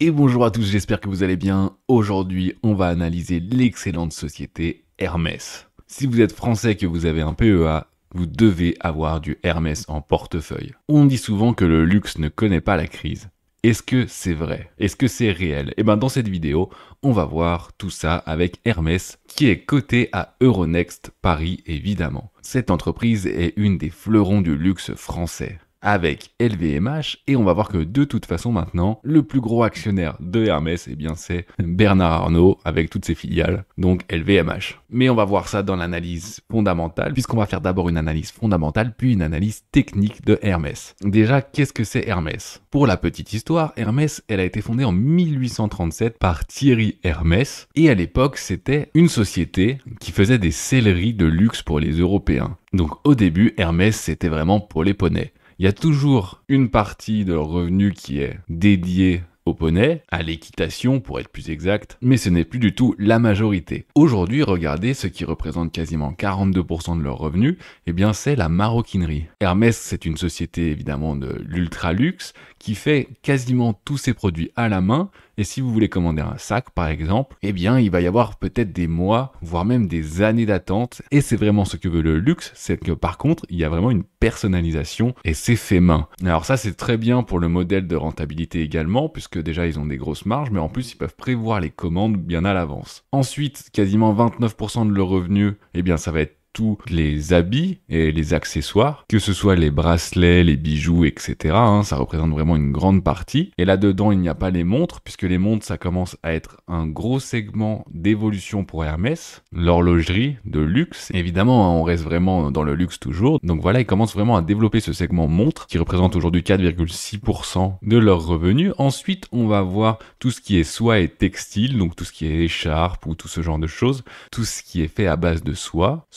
Et bonjour à tous, j'espère que vous allez bien. Aujourd'hui, on va analyser l'excellente société Hermès. Si vous êtes français et que vous avez un PEA, vous devez avoir du Hermès en portefeuille. On dit souvent que le luxe ne connaît pas la crise. Est-ce que c'est vrai? Est-ce que c'est réel? Et bien dans cette vidéo, on va voir tout ça avec Hermès, qui est coté à Euronext Paris évidemment. Cette entreprise est une des fleurons du luxe français, avec LVMH, et on va voir que de toute façon maintenant, le plus gros actionnaire de Hermès, eh bien c'est Bernard Arnault avec toutes ses filiales, donc LVMH. Mais on va voir ça dans l'analyse fondamentale, puisqu'on va faire d'abord une analyse fondamentale, puis une analyse technique de Hermès. Déjà, qu'est-ce que c'est Hermès? Pour la petite histoire, Hermès, elle a été fondée en 1837 par Thierry Hermès, et à l'époque, c'était une société qui faisait des selleries de luxe pour les Européens. Donc au début, Hermès, c'était vraiment pour les poneys. Il y a toujours une partie de leur revenu qui est dédiée au poney, à l'équitation pour être plus exact, mais ce n'est plus du tout la majorité. Aujourd'hui, regardez, ce qui représente quasiment 42% de leurs revenus, eh bien c'est la maroquinerie. Hermès, c'est une société évidemment de l'ultra luxe qui fait quasiment tous ses produits à la main, et si vous voulez commander un sac par exemple, eh bien il va y avoir peut-être des mois, voire même des années d'attente, et c'est vraiment ce que veut le luxe, c'est que par contre, il y a vraiment une personnalisation, et c'est fait main. Alors ça c'est très bien pour le modèle de rentabilité également, puisque déjà ils ont des grosses marges, mais en plus ils peuvent prévoir les commandes bien à l'avance. Ensuite, quasiment 29% de leurs revenus, eh bien ça va être tous les habits et les accessoires, que ce soit les bracelets, les bijoux, etc. Ça représente vraiment une grande partie. Et là-dedans, il n'y a pas les montres, puisque les montres, ça commence à être un gros segment d'évolution pour Hermès. L'horlogerie de luxe, évidemment, on reste vraiment dans le luxe toujours. Donc voilà, ils commencent vraiment à développer ce segment montre, qui représente aujourd'hui 4,6% de leurs revenus. Ensuite, on va voir tout ce qui est soie et textile, donc tout ce qui est écharpe ou tout ce genre de choses, tout ce qui est fait à base de soie,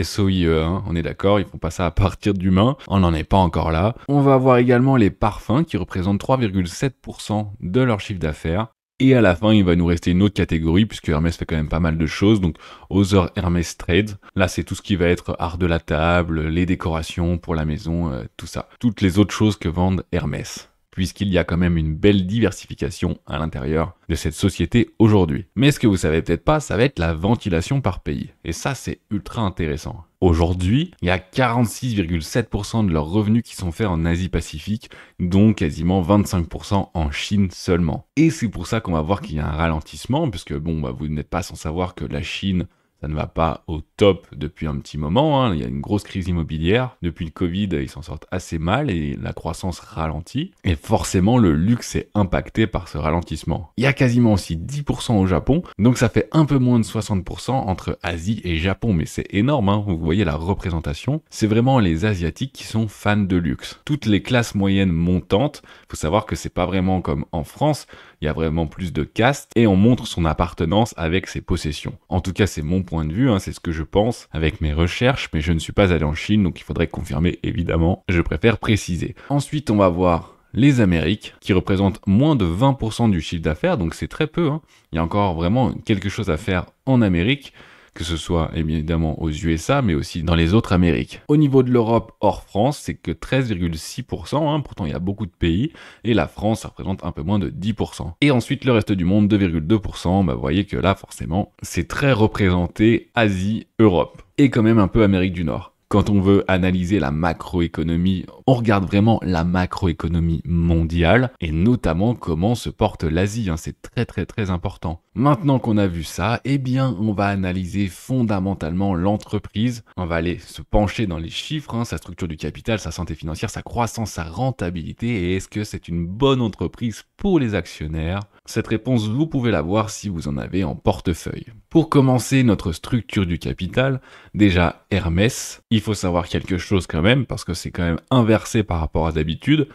SOIE, on est d'accord, ils font pas ça à partir d'humains, on n'en est pas encore là. On va avoir également les parfums qui représentent 3,7% de leur chiffre d'affaires. Et à la fin, il va nous rester une autre catégorie, puisque Hermès fait quand même pas mal de choses, donc Other Hermès Trade. Là, c'est tout ce qui va être art de la table, les décorations pour la maison, tout ça. Toutes les autres choses que vendent Hermès, puisqu'il y a quand même une belle diversification à l'intérieur de cette société aujourd'hui. Mais ce que vous savez peut-être pas, ça va être la ventilation par pays. Et ça, c'est ultra intéressant. Aujourd'hui, il y a 46,7% de leurs revenus qui sont faits en Asie-Pacifique, dont quasiment 25% en Chine seulement. Et c'est pour ça qu'on va voir qu'il y a un ralentissement, puisque bon, vous n'êtes pas sans savoir que la Chine, ça ne va pas au top depuis un petit moment, il y a une grosse crise immobilière. Depuis le Covid, ils s'en sortent assez mal et la croissance ralentit. Et forcément, le luxe est impacté par ce ralentissement. Il y a quasiment aussi 10% au Japon, donc ça fait un peu moins de 60% entre Asie et Japon. Mais c'est énorme, vous voyez la représentation. C'est vraiment les Asiatiques qui sont fans de luxe. Toutes les classes moyennes montantes, il faut savoir que c'est pas vraiment comme en France, il y a vraiment plus de castes et on montre son appartenance avec ses possessions. En tout cas, c'est mon point de vue, c'est ce que je pense avec mes recherches, mais je ne suis pas allé en Chine, donc il faudrait confirmer évidemment. Je préfère préciser. Ensuite, on va voir les Amériques, qui représentent moins de 20% du chiffre d'affaires, donc c'est très peu. Il y a encore vraiment quelque chose à faire en Amérique, que ce soit évidemment aux USA, mais aussi dans les autres Amériques. Au niveau de l'Europe hors France, c'est que 13,6%, pourtant il y a beaucoup de pays, et la France, ça représente un peu moins de 10%. Et ensuite, le reste du monde, 2,2%, vous voyez que là, forcément, c'est très représenté Asie, Europe, et quand même un peu Amérique du Nord. Quand on veut analyser la macroéconomie, on regarde vraiment la macroéconomie mondiale et notamment comment se porte l'Asie, c'est très important. Maintenant qu'on a vu ça, eh bien on va analyser fondamentalement l'entreprise, on va aller se pencher dans les chiffres, sa structure du capital, sa santé financière, sa croissance, sa rentabilité et est-ce que c'est une bonne entreprise pour les actionnaires? Cette réponse, vous pouvez la voir si vous en avez en portefeuille. Pour commencer notre structure du capital, déjà Hermès, il faut savoir quelque chose quand même, parce que c'est quand même inversé par rapport à d'habitude,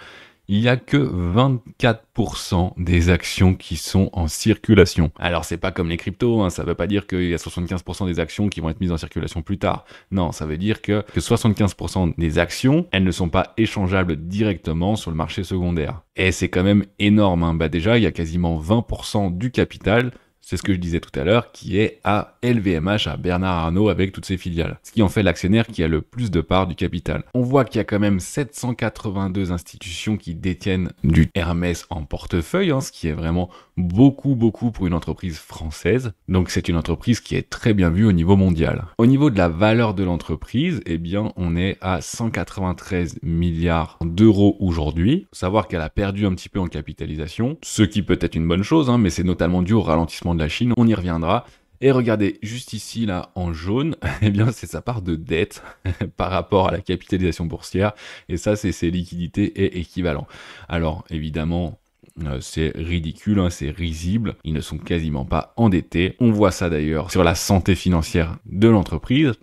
il n'y a que 24% des actions qui sont en circulation. Alors c'est pas comme les cryptos, ça veut pas dire qu'il y a 75% des actions qui vont être mises en circulation plus tard. Non, ça veut dire que 75% des actions, elles ne sont pas échangeables directement sur le marché secondaire. Et c'est quand même énorme, déjà il y a quasiment 20% du capital c'est ce que je disais tout à l'heure, qui est à LVMH, à Bernard Arnault avec toutes ses filiales. Ce qui en fait l'actionnaire qui a le plus de parts du capital. On voit qu'il y a quand même 782 institutions qui détiennent du Hermès en portefeuille, ce qui est vraiment beaucoup pour une entreprise française. Donc c'est une entreprise qui est très bien vue au niveau mondial. Au niveau de la valeur de l'entreprise, eh bien on est à 193 milliards d'euros aujourd'hui. Faut savoir qu'elle a perdu un petit peu en capitalisation, ce qui peut être une bonne chose, mais c'est notamment dû au ralentissement de la Chine, on y reviendra. Et regardez, juste ici, là, en jaune, eh bien, c'est sa part de dette par rapport à la capitalisation boursière. Et ça, c'est ses liquidités et équivalents. Alors, évidemment, c'est ridicule, c'est risible, ils ne sont quasiment pas endettés. On voit ça d'ailleurs sur la santé financière de l'entreprise.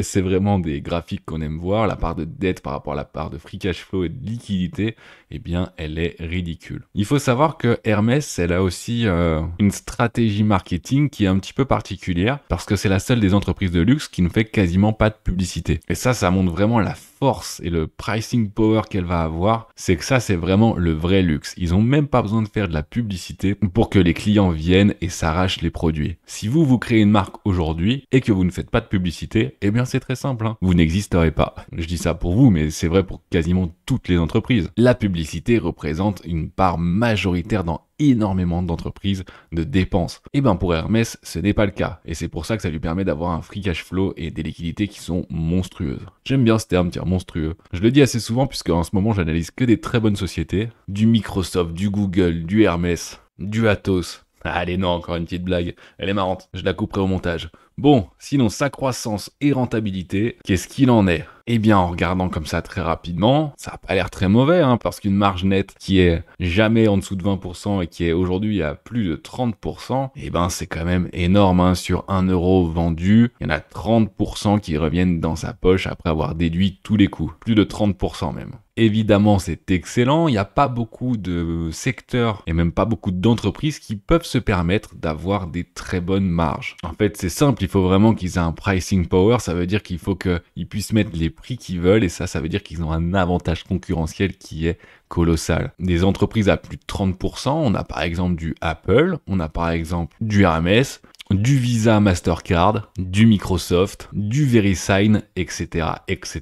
C'est vraiment des graphiques qu'on aime voir. La part de dette par rapport à la part de free cash flow et de liquidité, eh bien, elle est ridicule. Il faut savoir que Hermès, elle a aussi une stratégie marketing qui est un petit peu particulière parce que c'est la seule des entreprises de luxe qui ne fait quasiment pas de publicité. Et ça montre vraiment la force et le pricing power qu'elle va avoir. C'est que ça, c'est vraiment le vrai luxe. Ils ont même pas besoin de faire de la publicité pour que les clients viennent et s'arrachent les produits. Si vous créez une marque aujourd'hui et que vous ne faites pas de publicité, eh bien c'est très simple, vous n'existerez pas. Je dis ça pour vous, mais c'est vrai pour quasiment toutes les entreprises. La publicité représente une part majoritaire dans énormément d'entreprises de dépenses. Et ben pour Hermès, ce n'est pas le cas. Et c'est pour ça que ça lui permet d'avoir un free cash flow et des liquidités qui sont monstrueuses. J'aime bien ce terme, tiens, monstrueux. Je le dis assez souvent puisque en ce moment j'analyse que des très bonnes sociétés. Du Microsoft, du Google, du Hermès, du Atos. Allez non, encore une petite blague. Elle est marrante, je la couperai au montage. Bon, sinon sa croissance et rentabilité, qu'est-ce qu'il en est? Eh bien, en regardant comme ça très rapidement, ça n'a pas l'air très mauvais, parce qu'une marge nette qui est jamais en dessous de 20% et qui est aujourd'hui à plus de 30%, eh ben c'est quand même énorme, sur 1 euro vendu, il y en a 30% qui reviennent dans sa poche après avoir déduit tous les coûts, plus de 30% même. Évidemment, c'est excellent, il n'y a pas beaucoup de secteurs et même pas beaucoup d'entreprises qui peuvent se permettre d'avoir des très bonnes marges. En fait, c'est simple, il faut vraiment qu'ils aient un pricing power, ça veut dire qu'il faut qu'ils puissent mettre les prix qu'ils veulent et ça veut dire qu'ils ont un avantage concurrentiel qui est colossal. Des entreprises à plus de 30%, on a par exemple du Apple, on a par exemple du Hermès, du Visa Mastercard, du Microsoft, du VeriSign, etc., etc.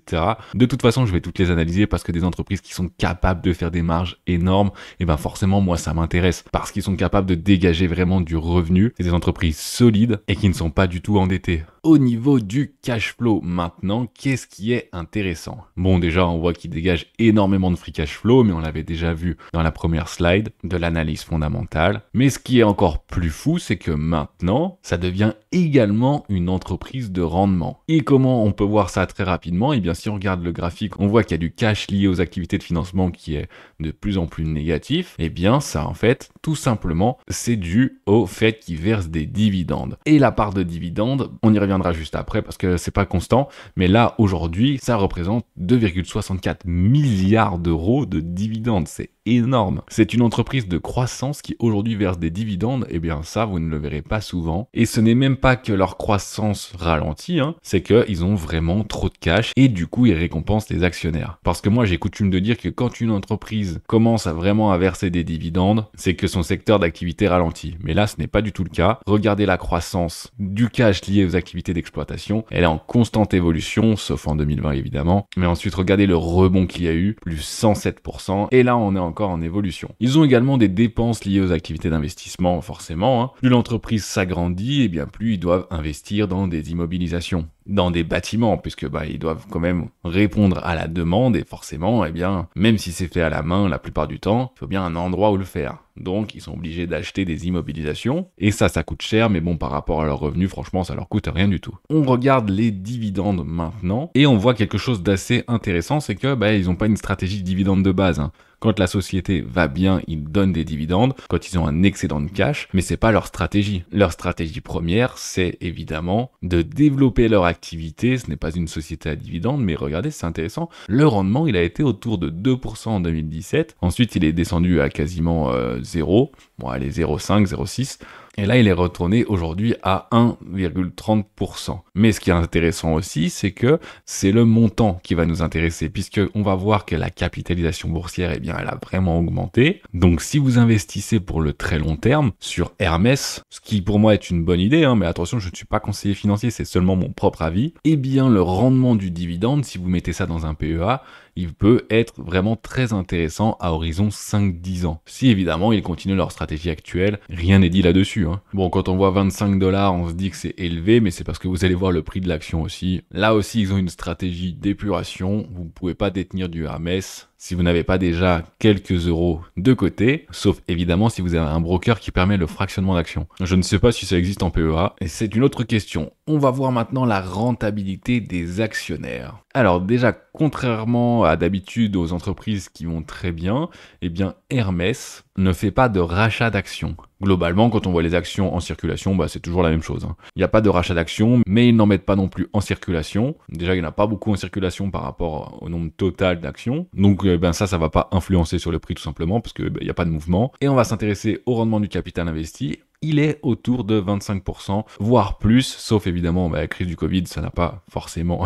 De toute façon, je vais toutes les analyser parce que des entreprises qui sont capables de faire des marges énormes, et ben forcément, moi, ça m'intéresse parce qu'ils sont capables de dégager vraiment du revenu. C'est des entreprises solides et qui ne sont pas du tout endettées. Au niveau du cash flow maintenant, qu'est-ce qui est intéressant? Bon, déjà, on voit qu'il dégage énormément de free cash flow, mais on l'avait déjà vu dans la première slide de l'analyse fondamentale. Mais ce qui est encore plus fou, c'est que maintenant, ça devient également une entreprise de rendement. Et comment on peut voir ça très rapidement? Eh bien, si on regarde le graphique, on voit qu'il y a du cash lié aux activités de financement qui est de plus en plus négatif. Eh bien, ça, en fait, tout simplement, c'est dû au fait qu'ils versent des dividendes. Et la part de dividendes, on y reviendra juste après parce que c'est pas constant, mais là, aujourd'hui, ça représente 2,64 milliards d'euros de dividendes. C'est énorme. C'est une entreprise de croissance qui aujourd'hui verse des dividendes, et bien ça, vous ne le verrez pas souvent. Et ce n'est même pas que leur croissance ralentit, c'est qu'ils ont vraiment trop de cash et du coup, ils récompensent les actionnaires. Parce que moi, j'ai coutume de dire que quand une entreprise commence à vraiment à verser des dividendes, c'est que son secteur d'activité ralentit. Mais là, ce n'est pas du tout le cas. Regardez la croissance du cash lié aux activités d'exploitation. Elle est en constante évolution, sauf en 2020 évidemment. Mais ensuite, regardez le rebond qu'il y a eu, plus 107%. Et là, on est encore en évolution. Ils ont également des dépenses liées aux activités d'investissement, forcément. Plus l'entreprise s'agrandit, et bien plus ils doivent investir dans des immobilisations, dans des bâtiments, puisque ils doivent quand même répondre à la demande, et forcément, eh bien, même si c'est fait à la main la plupart du temps, il faut bien un endroit où le faire. Donc, ils sont obligés d'acheter des immobilisations, et ça coûte cher, mais bon, par rapport à leurs revenus, franchement, ça leur coûte rien du tout. On regarde les dividendes maintenant, et on voit quelque chose d'assez intéressant, c'est que, ils n'ont pas une stratégie de dividende de base, Quand la société va bien, ils donnent des dividendes, quand ils ont un excédent de cash, mais c'est pas leur stratégie. Leur stratégie première, c'est évidemment de développer leur activité. Ce n'est pas une société à dividendes, mais regardez, c'est intéressant. Le rendement, il a été autour de 2% en 2017. Ensuite, il est descendu à quasiment 0. Bon, allez, 0,5, 0,6. Et là, il est retourné aujourd'hui à 1,30%. Mais ce qui est intéressant aussi, c'est que c'est le montant qui va nous intéresser, puisqu'on va voir que la capitalisation boursière, eh bien, elle a vraiment augmenté. Donc, si vous investissez pour le très long terme sur Hermès, ce qui pour moi est une bonne idée, hein, mais attention, je ne suis pas conseiller financier, c'est seulement mon propre avis, eh bien, le rendement du dividende, si vous mettez ça dans un PEA, il peut être vraiment très intéressant à horizon 5-10 ans. Si évidemment ils continuent leur stratégie actuelle, rien n'est dit là-dessus. Hein. Bon, quand on voit 25 $, on se dit que c'est élevé, mais c'est parce que vous allez voir le prix de l'action aussi. Là aussi, ils ont une stratégie d'épuration. Vous ne pouvez pas détenir du Hermès si vous n'avez pas déjà quelques euros de côté, sauf évidemment si vous avez un broker qui permet le fractionnement d'actions. Je ne sais pas si ça existe en PEA, et c'est une autre question. On va voir maintenant la rentabilité des actionnaires. Alors déjà, contrairement à d'habitude aux entreprises qui vont très bien, eh bien Hermès ne fait pas de rachat d'actions. Globalement, quand on voit les actions en circulation, bah, c'est toujours la même chose. Il n'y a pas de rachat d'actions, mais ils n'en mettent pas non plus en circulation. Déjà, il n'y en a pas beaucoup en circulation par rapport au nombre total d'actions. Donc ça va pas influencer sur le prix tout simplement, parce qu'il n'y a pas de mouvement. Et on va s'intéresser au rendement du capital investi. Il est autour de 25%, voire plus, sauf évidemment la crise du Covid, ça n'a pas forcément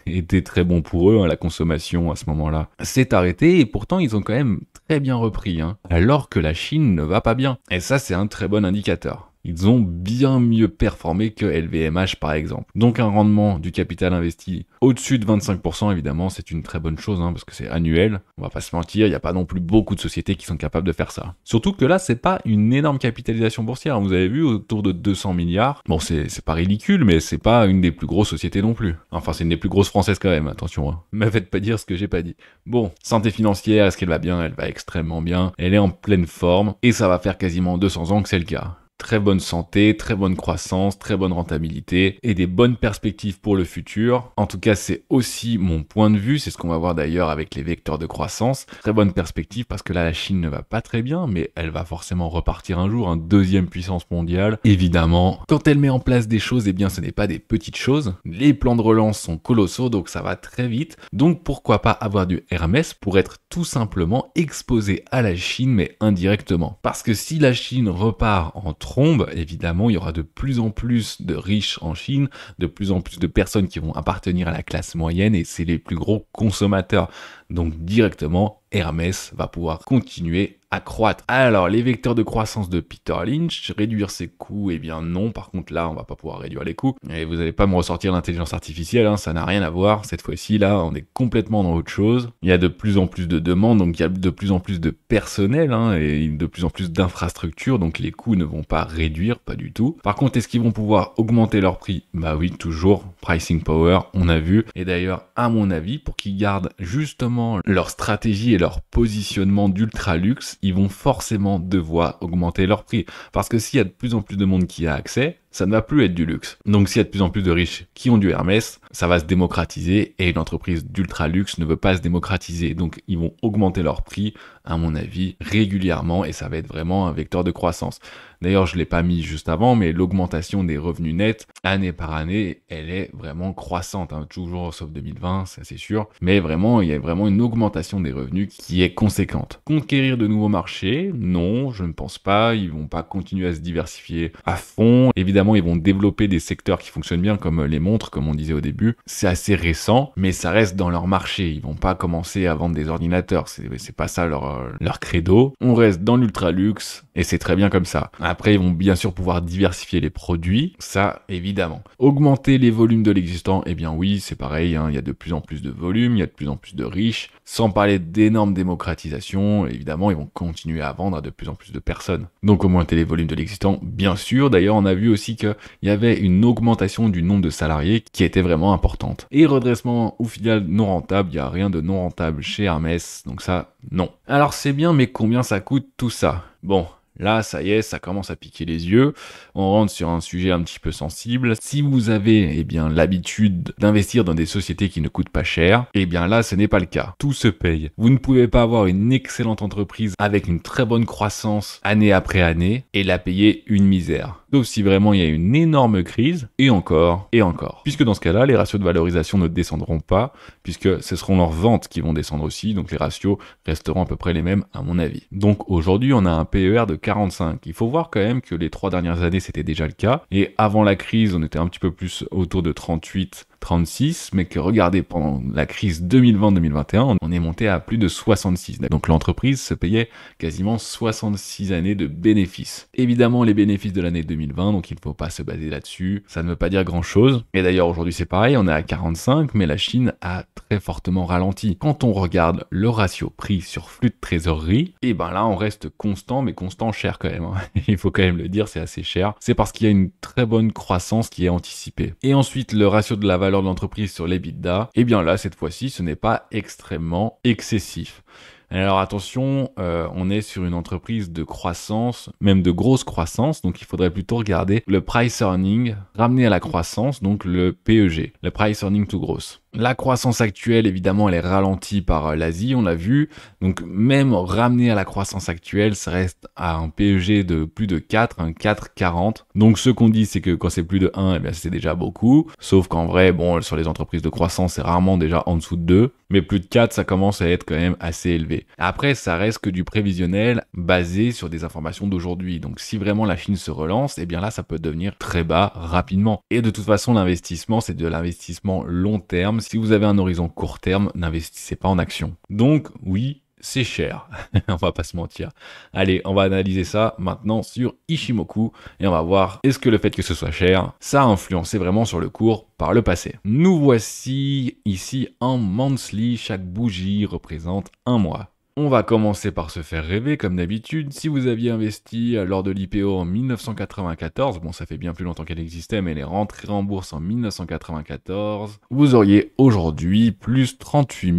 était très bon pour eux, hein, la consommation à ce moment-là s'est arrêtée et pourtant ils ont quand même très bien repris, hein, alors que la Chine ne va pas bien. Et ça c'est un très bon indicateur. Ils ont bien mieux performé que LVMH par exemple. Donc un rendement du capital investi au-dessus de 25%, évidemment, c'est une très bonne chose, hein, parce que c'est annuel. On va pas se mentir, il n'y a pas non plus beaucoup de sociétés qui sont capables de faire ça. Surtout que là, c'est pas une énorme capitalisation boursière. Vous avez vu, autour de 200 milliards. Bon, c'est pas ridicule, mais c'est pas une des plus grosses sociétés non plus. Enfin, c'est une des plus grosses françaises quand même, attention. Hein. Me faites pas dire ce que j'ai pas dit. Bon, santé financière, est-ce qu'elle va bien? Elle va extrêmement bien. Elle est en pleine forme, et ça va faire quasiment 200 ans que c'est le cas. Très bonne santé, très bonne croissance, très bonne rentabilité et des bonnes perspectives pour le futur. En tout cas, c'est aussi mon point de vue, c'est ce qu'on va voir d'ailleurs avec les vecteurs de croissance. Très bonne perspective parce que là, la Chine ne va pas très bien, mais elle va forcément repartir un jour, deuxième puissance mondiale. Évidemment, quand elle met en place des choses, eh bien, ce n'est pas des petites choses. Les plans de relance sont colossaux, donc ça va très vite. Donc, pourquoi pas avoir du Hermès pour être tout simplement exposé à la Chine, mais indirectement. Parce que si la Chine repart en trombe, évidemment, il y aura de plus en plus de riches en Chine, de plus en plus de personnes qui vont appartenir à la classe moyenne et c'est les plus gros consommateurs. Donc directement, Hermès va pouvoir continuer à croître. Alors, les vecteurs de croissance de Peter Lynch, réduire ses coûts, eh bien non, par contre là, on va pas pouvoir réduire les coûts. Et vous n'allez pas me ressortir l'intelligence artificielle, hein, ça n'a rien à voir. Cette fois-ci, là, on est complètement dans autre chose. Il y a de plus en plus de demandes, donc il y a de plus en plus de personnel, hein, et de plus en plus d'infrastructures, donc les coûts ne vont pas réduire, pas du tout. Par contre, est-ce qu'ils vont pouvoir augmenter leur prix? Bah oui, toujours, pricing power, on a vu. Et d'ailleurs, à mon avis, pour qu'ils gardent justement leur stratégie et leur positionnement d'ultra luxe, ils vont forcément devoir augmenter leur prix. Parce que s'il y a de plus en plus de monde qui a accès, ça ne va plus être du luxe. Donc s'il y a de plus en plus de riches qui ont du Hermès, ça va se démocratiser et une entreprise d'ultra luxe ne veut pas se démocratiser. Donc ils vont augmenter leur prix, à mon avis, régulièrement et ça va être vraiment un vecteur de croissance. D'ailleurs, je ne l'ai pas mis juste avant, mais l'augmentation des revenus nets, année par année, elle est vraiment croissante. Hein. Toujours sauf 2020, ça c'est sûr. Mais vraiment, il y a vraiment une augmentation des revenus qui est conséquente. Conquérir de nouveaux marchés? Non, je ne pense pas. Ils vont pas continuer à se diversifier à fond. Évidemment, ils vont développer des secteurs qui fonctionnent bien, comme les montres, comme on disait au début. C'est assez récent, mais ça reste dans leur marché. Ils vont pas commencer à vendre des ordinateurs. C'est pas ça leur credo. On reste dans l'ultra luxe et c'est très bien comme ça. Après, ils vont bien sûr pouvoir diversifier les produits, ça évidemment. Augmenter les volumes de l'existant, eh bien oui, c'est pareil, hein, il y a de plus en plus de volumes, il y a de plus en plus de riches. Sans parler d'énormes démocratisations, évidemment, ils vont continuer à vendre à de plus en plus de personnes. Donc augmenter les volumes de l'existant, bien sûr. D'ailleurs, on a vu aussi qu'il y avait une augmentation du nombre de salariés qui était vraiment importante. Et redressement ou filiale non rentable, il n'y a rien de non rentable chez Hermès, donc ça, non. Alors c'est bien, mais combien ça coûte tout ça? Bon, là, ça y est, ça commence à piquer les yeux. On rentre sur un sujet un petit peu sensible. Si vous avez, eh bien, l'habitude d'investir dans des sociétés qui ne coûtent pas cher, eh bien là, ce n'est pas le cas. Tout se paye. Vous ne pouvez pas avoir une excellente entreprise avec une très bonne croissance année après année et la payer une misère. Sauf si vraiment il y a une énorme crise, et encore, et encore. Puisque dans ce cas-là, les ratios de valorisation ne descendront pas, puisque ce seront leurs ventes qui vont descendre aussi, donc les ratios resteront à peu près les mêmes à mon avis. Donc aujourd'hui, on a un PER de 45. Il faut voir quand même que les 3 dernières années, c'était déjà le cas. Et avant la crise, on était un petit peu plus autour de 38, 36, mais que regardez, pendant la crise 2020-2021, on est monté à plus de 66. Donc l'entreprise se payait quasiment 66 années de bénéfices. Évidemment, les bénéfices de l'année 2020, donc il ne faut pas se baser là-dessus. Ça ne veut pas dire grand-chose. Et d'ailleurs, aujourd'hui, c'est pareil, on est à 45, mais la Chine a très fortement ralenti. Quand on regarde le ratio prix sur flux de trésorerie, et ben là, on reste constant, mais constant cher quand même. Il faut quand même le dire, c'est assez cher. C'est parce qu'il y a une très bonne croissance qui est anticipée. Et ensuite, le ratio de la valeur de l'entreprise sur l'EBITDA, et bien là, cette fois-ci, ce n'est pas extrêmement excessif. Alors attention, on est sur une entreprise de croissance, même de grosse croissance, donc il faudrait plutôt regarder le price earning ramené à la croissance, donc le PEG, le price earning to growth. La croissance actuelle, évidemment, elle est ralentie par l'Asie, on l'a vu. Donc même ramené à la croissance actuelle, ça reste à un PEG de plus de 4, un 4,40. Donc ce qu'on dit, c'est que quand c'est plus de 1, eh bien c'est déjà beaucoup. Sauf qu'en vrai, bon, sur les entreprises de croissance, c'est rarement déjà en dessous de 2. Mais plus de 4, ça commence à être quand même assez élevé. Après, ça reste que du prévisionnel basé sur des informations d'aujourd'hui. Donc si vraiment la Chine se relance, eh bien là, ça peut devenir très bas rapidement. Et de toute façon, l'investissement, c'est de l'investissement long terme. Si vous avez un horizon court terme, n'investissez pas en actions. Donc oui, c'est cher, on va pas se mentir. Allez, on va analyser ça maintenant sur Ichimoku et on va voir est-ce que le fait que ce soit cher, ça a influencé vraiment sur le cours par le passé. Nous voici ici en monthly, chaque bougie représente un mois. On va commencer par se faire rêver comme d'habitude. Si vous aviez investi lors de l'IPO en 1994, bon ça fait bien plus longtemps qu'elle existait, mais elle est rentrée en bourse en 1994, vous auriez aujourd'hui plus 38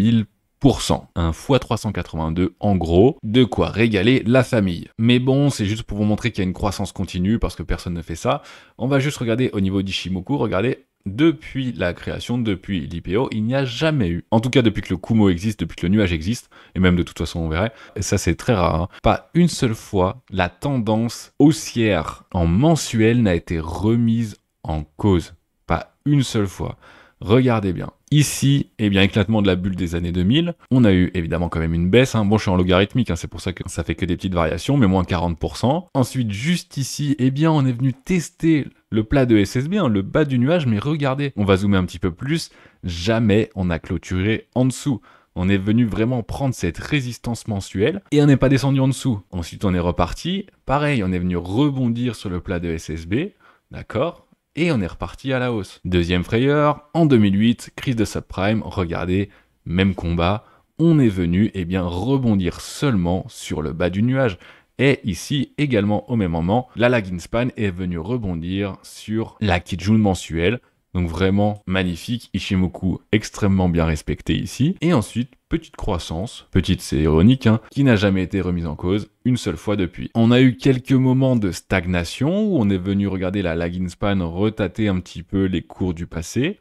000%. Un x382 en gros, de quoi régaler la famille. Mais bon, c'est juste pour vous montrer qu'il y a une croissance continue parce que personne ne fait ça. On va juste regarder au niveau d'Ichimoku, regardez. Depuis la création, depuis l'IPO, il n'y a jamais eu, en tout cas depuis que le Kumo existe, depuis que le nuage existe, et même de toute façon on verrait, et ça c'est très rare, hein, pas une seule fois la tendance haussière en mensuel n'a été remise en cause. Pas une seule fois. Regardez bien. Ici, eh bien, éclatement de la bulle des années 2000. On a eu évidemment quand même une baisse. Bon, je suis en logarithmique, c'est pour ça que ça fait que des petites variations, mais moins 40%. Ensuite, juste ici, eh bien, on est venu tester le plat de SSB, le bas du nuage, mais regardez, on va zoomer un petit peu plus. Jamais on a clôturé en dessous. On est venu vraiment prendre cette résistance mensuelle et on n'est pas descendu en dessous. Ensuite, on est reparti. Pareil, on est venu rebondir sur le plat de SSB. D'accord ? Et on est reparti à la hausse. Deuxième frayeur, en 2008, crise de subprime, regardez, même combat, on est venu rebondir seulement sur le bas du nuage. Et ici, également au même moment, la lagging span est venue rebondir sur la Kijun mensuelle. Donc vraiment magnifique, Ichimoku extrêmement bien respecté ici. Et ensuite, petite croissance, petite c'est ironique, qui n'a jamais été remise en cause une seule fois depuis. On a eu quelques moments de stagnation où on est venu regarder la lagging span retâter un petit peu les cours du passé.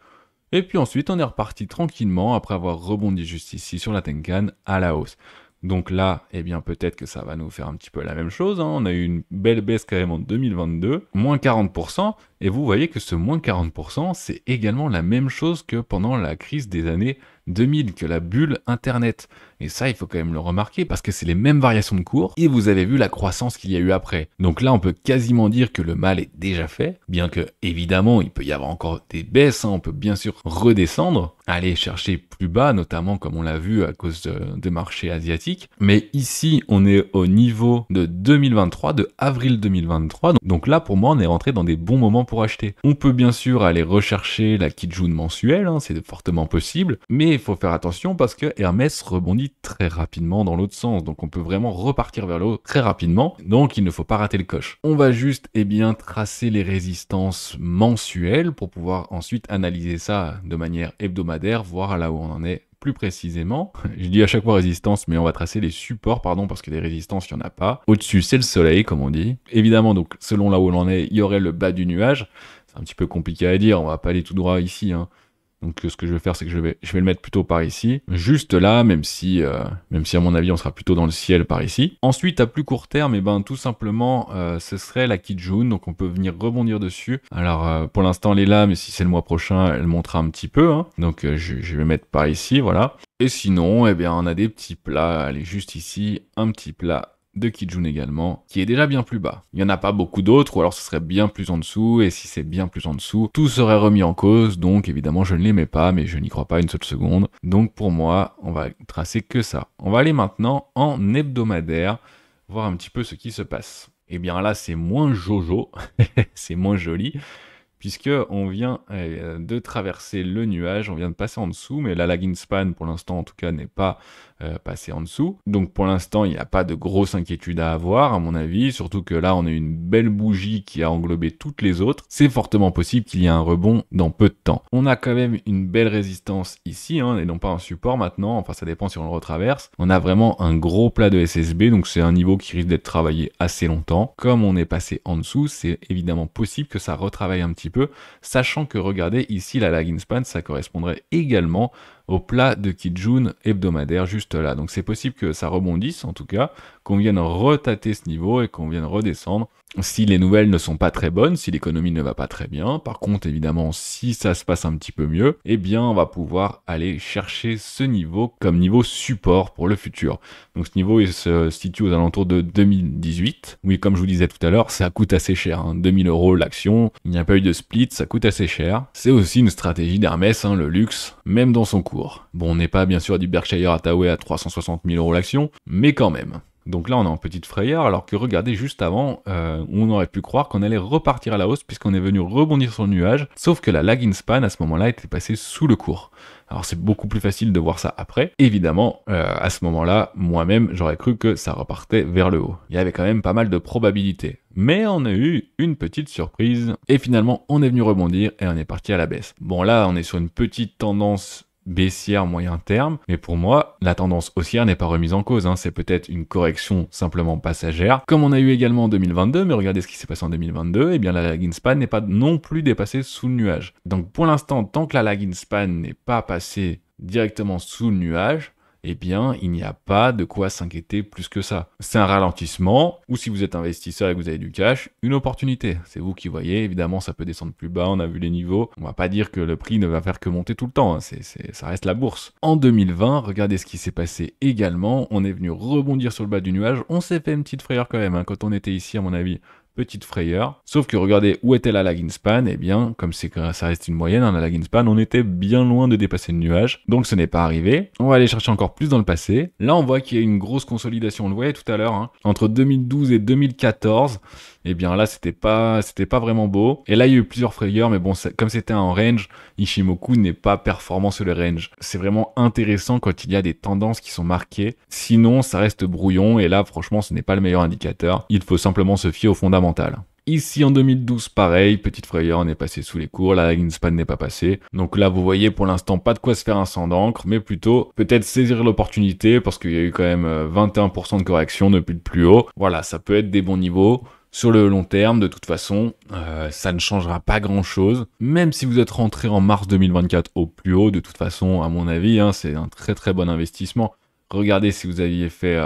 Et puis ensuite, on est reparti tranquillement après avoir rebondi juste ici sur la Tenkan à la hausse. Donc là, eh bien peut-être que ça va nous faire un petit peu la même chose. On a eu une belle baisse quand même en 2022, moins 40%. Et vous voyez que ce moins 40%, c'est également la même chose que pendant la crise des années 2000, que la bulle Internet. Et ça, il faut quand même le remarquer parce que c'est les mêmes variations de cours et vous avez vu la croissance qu'il y a eu après. Donc là, on peut quasiment dire que le mal est déjà fait, bien que, évidemment, il peut y avoir encore des baisses. On peut bien sûr redescendre, aller chercher plus bas, notamment comme on l'a vu à cause des marchés asiatiques. Mais ici, on est au niveau de 2023, de avril 2023. Donc là, pour moi, on est rentré dans des bons moments pour acheter. On peut bien sûr aller rechercher la Kijun mensuelle, c'est fortement possible, mais il faut faire attention parce que Hermès rebondit très rapidement dans l'autre sens, donc on peut vraiment repartir vers le haut très rapidement, donc il ne faut pas rater le coche. On va juste tracer les résistances mensuelles pour pouvoir ensuite analyser ça de manière hebdomadaire, voir là où on en est plus précisément. Je dis à chaque fois résistance, mais on va tracer les supports, parce que des résistances, il n'y en a pas. Au-dessus, c'est le soleil, comme on dit. Évidemment, donc, selon là où l'on est, il y aurait le bas du nuage. C'est un petit peu compliqué à dire, on va pas aller tout droit ici, Donc ce que je vais faire, c'est que je vais le mettre plutôt par ici, juste là, même si à mon avis on sera plutôt dans le ciel par ici. Ensuite, à plus court terme, tout simplement, ce serait la Kijun, donc on peut venir rebondir dessus. Alors pour l'instant elle est là, mais si c'est le mois prochain, elle montera un petit peu. Donc je vais mettre par ici, voilà. Et sinon, on a des petits plats, allez juste ici, un petit plat de Kijun également, qui est déjà bien plus bas. Il n'y en a pas beaucoup d'autres, ou alors ce serait bien plus en dessous, et si c'est bien plus en dessous, tout serait remis en cause, donc évidemment je ne les mets pas, mais je n'y crois pas une seule seconde. Donc pour moi, on va tracer que ça. On va aller maintenant en hebdomadaire, voir un petit peu ce qui se passe. Et bien là, c'est moins jojo, c'est moins joli, puisque on vient de traverser le nuage, on vient de passer en dessous, mais la lagging span pour l'instant en tout cas n'est pas passée en dessous. Donc pour l'instant il n'y a pas de grosse inquiétude à avoir à mon avis, surtout que là on a une belle bougie qui a englobé toutes les autres. C'est fortement possible qu'il y ait un rebond dans peu de temps. On a quand même une belle résistance ici, hein, et non pas un support maintenant, enfin ça dépend si on le retraverse. On a vraiment un gros plat de SSB, donc c'est un niveau qui risque d'être travaillé assez longtemps. Comme on est passé en dessous, c'est évidemment possible que ça retravaille un petit peu, sachant que regardez ici la lagging span, ça correspondrait également au plat de Kijun hebdomadaire juste là. Donc c'est possible que ça rebondisse en tout cas, qu'on vienne retâter ce niveau et qu'on vienne redescendre. Si les nouvelles ne sont pas très bonnes, si l'économie ne va pas très bien, par contre évidemment si ça se passe un petit peu mieux, eh bien on va pouvoir aller chercher ce niveau comme niveau support pour le futur. Donc ce niveau il se situe aux alentours de 2018. Oui, comme je vous disais tout à l'heure, ça coûte assez cher, hein. 2000 € l'action, il n'y a pas eu de split, ça coûte assez cher. C'est aussi une stratégie d'Hermès, hein, le luxe, même dans son cours. Bon, on n'est pas bien sûr du Berkshire Hathaway à 360 000 € l'action, mais quand même. Donc là, on est en petite frayeur, alors que regardez, juste avant, on aurait pu croire qu'on allait repartir à la hausse puisqu'on est venu rebondir sur le nuage, sauf que la lagging span, à ce moment-là, était passée sous le cours. Alors c'est beaucoup plus facile de voir ça après. Évidemment, à ce moment-là, moi-même, j'aurais cru que ça repartait vers le haut. Il y avait quand même pas mal de probabilités. Mais on a eu une petite surprise, et finalement, on est venu rebondir et on est parti à la baisse. Bon là, on est sur une petite tendance baissière moyen terme, mais pour moi, la tendance haussière n'est pas remise en cause, hein. C'est peut-être une correction simplement passagère, comme on a eu également en 2022, mais regardez ce qui s'est passé en 2022, et bien la lagging span n'est pas non plus dépassée sous le nuage. Donc pour l'instant, tant que la lagging span n'est pas passée directement sous le nuage, eh bien, il n'y a pas de quoi s'inquiéter plus que ça. C'est un ralentissement, ou si vous êtes investisseur et que vous avez du cash, une opportunité. C'est vous qui voyez, évidemment, ça peut descendre plus bas, on a vu les niveaux. On va pas dire que le prix ne va faire que monter tout le temps, hein. Ça reste la bourse. En 2020, regardez ce qui s'est passé également, on est venu rebondir sur le bas du nuage, on s'est fait une petite frayeur quand même, hein, quand on était ici, à mon avis. Petite frayeur. Sauf que regardez où était la lagging span, et bien, comme ça reste une moyenne, hein, la lagging span, on était bien loin de dépasser le nuage, donc ce n'est pas arrivé. On va aller chercher encore plus dans le passé. Là, on voit qu'il y a une grosse consolidation, on le voyait tout à l'heure, hein, entre 2012 et 2014, et bien là, c'était pas vraiment beau. Et là, il y a eu plusieurs frayeurs, mais bon, comme c'était en range, Ichimoku n'est pas performant sur le range. C'est vraiment intéressant quand il y a des tendances qui sont marquées. Sinon, ça reste brouillon, et là, franchement, ce n'est pas le meilleur indicateur. Il faut simplement se fier aux fondamentaux. Ici en 2012, pareil, petite frayeur, on est passé sous les cours, la lagging span n'est pas passée. Donc là, vous voyez pour l'instant pas de quoi se faire un sang d'encre, mais plutôt peut-être saisir l'opportunité parce qu'il y a eu quand même 21% de correction depuis le plus haut. Voilà, ça peut être des bons niveaux. Sur le long terme, de toute façon, ça ne changera pas grand-chose. Même si vous êtes rentré en mars 2024 au plus haut, de toute façon, à mon avis, hein, c'est un très très bon investissement. Regardez si vous aviez fait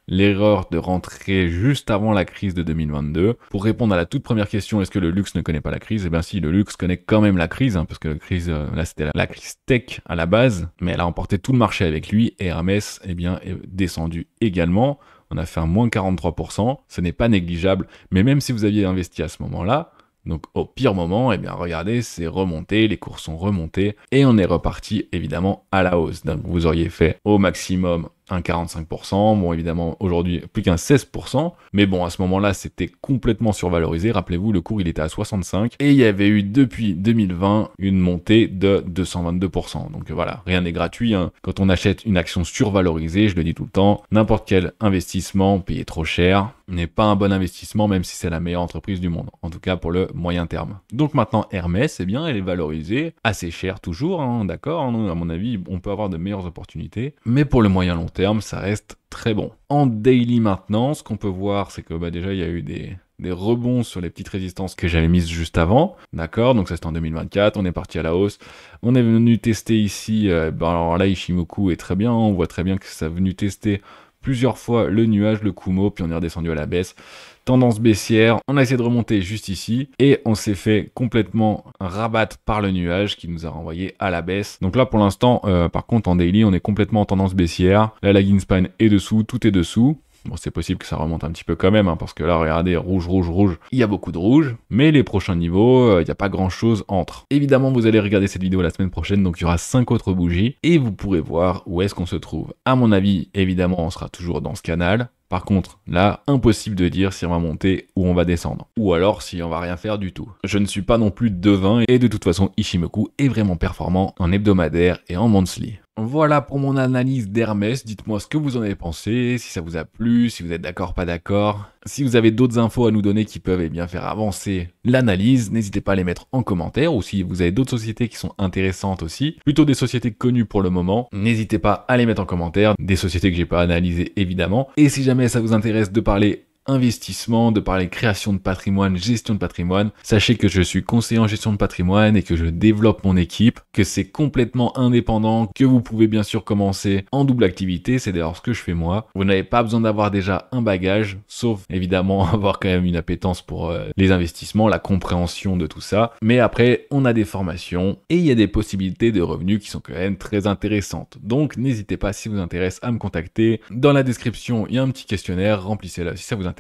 l'erreur de rentrer juste avant la crise de 2022. Pour répondre à la toute première question, est-ce que le luxe ne connaît pas la crise? Eh bien si, le luxe connaît quand même la crise, hein, parce que la crise, là c'était la crise tech à la base, mais elle a emporté tout le marché avec lui, et Hermès, eh bien, est descendu également. On a fait un moins 43%, ce n'est pas négligeable, mais même si vous aviez investi à ce moment-là, donc au pire moment, eh bien regardez, c'est remonté, les cours sont remontés, et on est reparti évidemment à la hausse. Donc vous auriez fait au maximum un 45%, bon évidemment aujourd'hui plus qu'un 16%, mais bon à ce moment-là c'était complètement survalorisé, rappelez-vous le cours il était à 65, et il y avait eu depuis 2020 une montée de 222%, donc voilà, rien n'est gratuit, hein. Quand on achète une action survalorisée, je le dis tout le temps, n'importe quel investissement payé trop cher n'est pas un bon investissement même si c'est la meilleure entreprise du monde, en tout cas pour le moyen terme. Donc maintenant Hermès, eh bien elle est valorisée assez cher toujours, hein, d'accord, hein, à mon avis on peut avoir de meilleures opportunités, mais pour le moyen long terme, ça reste très bon. En daily maintenant, ce qu'on peut voir, c'est que déjà, il y a eu des rebonds sur les petites résistances que j'avais mises juste avant. D'accord, donc ça c'était en 2024, on est parti à la hausse. On est venu tester ici, alors là, Ichimoku est très bien, on voit très bien que ça a venu tester plusieurs fois le nuage, le Kumo, puis on est redescendu à la baisse. Tendance baissière, on a essayé de remonter juste ici, et on s'est fait complètement rabattre par le nuage qui nous a renvoyé à la baisse. Donc là pour l'instant, par contre en daily, on est complètement en tendance baissière, la lagging span est dessous, tout est dessous. Bon, c'est possible que ça remonte un petit peu quand même, hein, parce que là, regardez, rouge, rouge, rouge, il y a beaucoup de rouge, mais les prochains niveaux, il n'y a pas grand chose entre. Évidemment, vous allez regarder cette vidéo la semaine prochaine, donc il y aura 5 autres bougies, et vous pourrez voir où est-ce qu'on se trouve. À mon avis, évidemment, on sera toujours dans ce canal. Par contre, là, impossible de dire si on va monter ou on va descendre. Ou alors si on va rien faire du tout. Je ne suis pas non plus devin et de toute façon, Ishimoku est vraiment performant en hebdomadaire et en monthly. Voilà pour mon analyse d'Hermès. Dites-moi ce que vous en avez pensé, si ça vous a plu, si vous êtes d'accord, pas d'accord. Si vous avez d'autres infos à nous donner qui peuvent bien faire avancer l'analyse, n'hésitez pas à les mettre en commentaire. Ou si vous avez d'autres sociétés qui sont intéressantes aussi, plutôt des sociétés connues pour le moment, n'hésitez pas à les mettre en commentaire. Des sociétés que j'ai pas analysées évidemment. Et si jamais ça vous intéresse de parler investissement, de parler création de patrimoine, gestion de patrimoine. Sachez que je suis conseiller en gestion de patrimoine et que je développe mon équipe, que c'est complètement indépendant, que vous pouvez bien sûr commencer en double activité, c'est d'ailleurs ce que je fais moi. Vous n'avez pas besoin d'avoir déjà un bagage, sauf évidemment avoir quand même une appétence pour les investissements, la compréhension de tout ça. Mais après, on a des formations et il y a des possibilités de revenus qui sont quand même très intéressantes. Donc n'hésitez pas si vous intéresse à me contacter. Dans la description, il y a un petit questionnaire, remplissez-le si ça vous intéresse.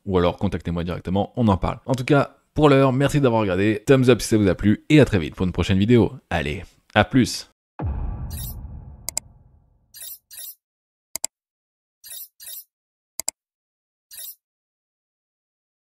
Ou alors contactez-moi directement, on en parle. En tout cas, pour l'heure, merci d'avoir regardé, thumbs up si ça vous a plu, et à très vite pour une prochaine vidéo. Allez, à plus!